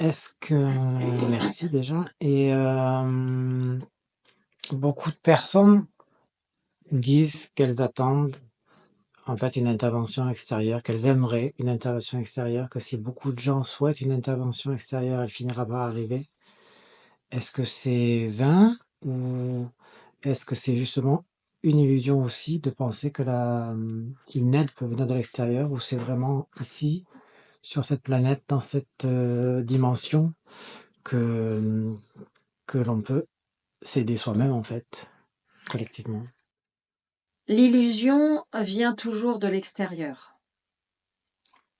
Est-ce que merci déjà et beaucoup de personnes disent qu'elles attendent, en fait, une intervention extérieure, qu'elles aimeraient une intervention extérieure, que si beaucoup de gens souhaitent une intervention extérieure, elle finira par arriver. Est-ce que c'est vain ou est-ce que c'est justement une illusion aussi de penser que une aide peut venir de l'extérieur ou c'est vraiment ici, sur cette planète, dans cette, dimension que, que l'on peut s'aider soi-même en fait, collectivement. L'illusion vient toujours de l'extérieur,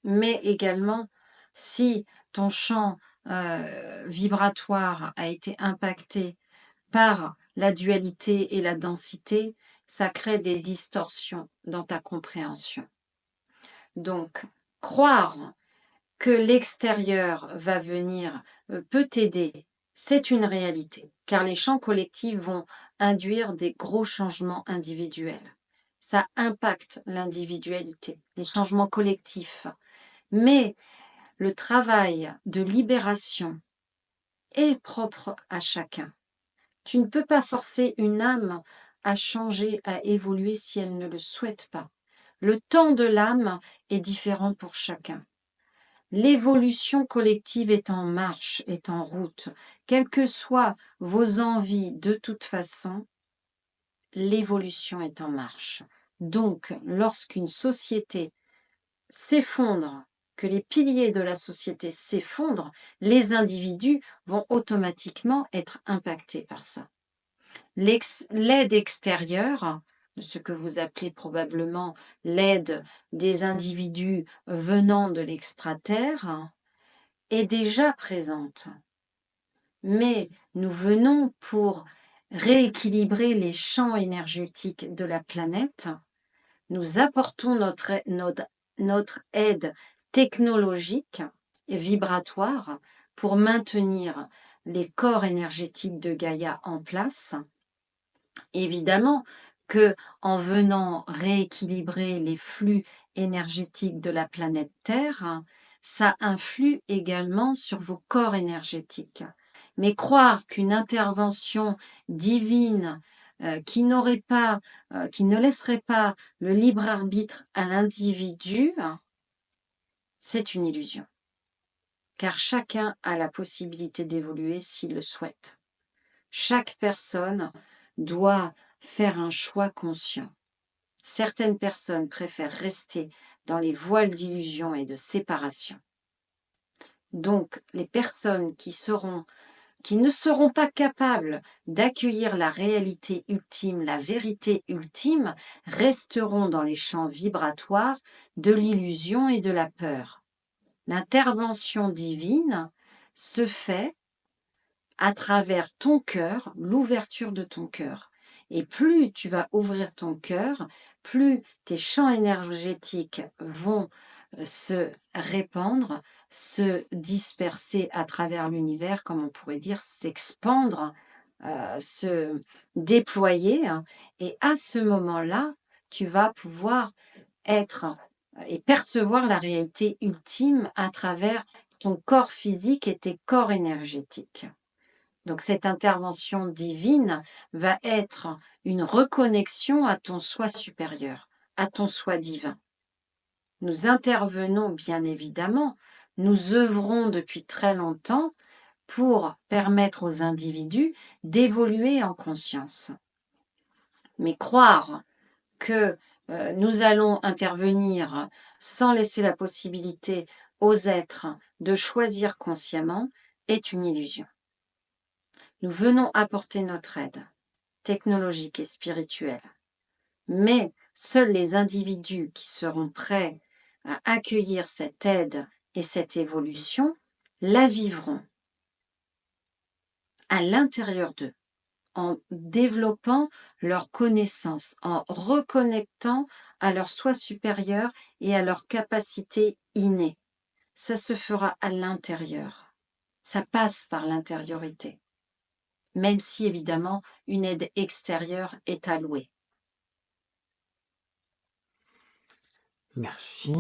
mais également si ton champ vibratoire a été impacté par la dualité et la densité, ça crée des distorsions dans ta compréhension. Donc, croire que l'extérieur va venir peut t'aider, c'est une réalité, car les champs collectifs vont induire des gros changements individuels. Ça impacte l'individualité, les changements collectifs. Mais le travail de libération est propre à chacun. Tu ne peux pas forcer une âme à changer, à évoluer si elle ne le souhaite pas. Le temps de l'âme est différent pour chacun. L'évolution collective est en marche, est en route. Quelles que soient vos envies, de toute façon, l'évolution est en marche. Donc, lorsqu'une société s'effondre, que les piliers de la société s'effondrent, les individus vont automatiquement être impactés par ça. L'aide extérieure, ce que vous appelez probablement l'aide des individus venant de l'extraterre, est déjà présente. Mais nous venons pour rééquilibrer les champs énergétiques de la planète. Nous apportons notre aide technologique et vibratoire pour maintenir les corps énergétiques de Gaïa en place. Évidemment que en venant rééquilibrer les flux énergétiques de la planète Terre, ça influe également sur vos corps énergétiques. Mais croire qu'une intervention divine qui n'aurait pas, qui ne laisserait pas le libre arbitre à l'individu, c'est une illusion. Car chacun a la possibilité d'évoluer s'il le souhaite. Chaque personne doit faire un choix conscient. Certaines personnes préfèrent rester dans les voiles d'illusion et de séparation. Donc, les personnes qui ne seront pas capables d'accueillir la réalité ultime, la vérité ultime, resteront dans les champs vibratoires de l'illusion et de la peur. L'intervention divine se fait à travers ton cœur, l'ouverture de ton cœur. Et plus tu vas ouvrir ton cœur, plus tes champs énergétiques vont se répandre, se disperser à travers l'univers, comme on pourrait dire, s'expandre, se déployer. Et à ce moment-là, tu vas pouvoir être et percevoir la réalité ultime à travers ton corps physique et tes corps énergétiques. Donc cette intervention divine va être une reconnexion à ton soi supérieur, à ton soi divin. Nous intervenons bien évidemment, nous œuvrons depuis très longtemps pour permettre aux individus d'évoluer en conscience. Mais croire que nous allons intervenir sans laisser la possibilité aux êtres de choisir consciemment est une illusion. Nous venons apporter notre aide technologique et spirituelle. Mais seuls les individus qui seront prêts à accueillir cette aide et cette évolution la vivront à l'intérieur d'eux, en développant leur connaissance, en reconnectant à leur soi supérieur et à leur capacité innée. Ça se fera à l'intérieur. Ça passe par l'intériorité. Même si évidemment une aide extérieure est allouée. Merci.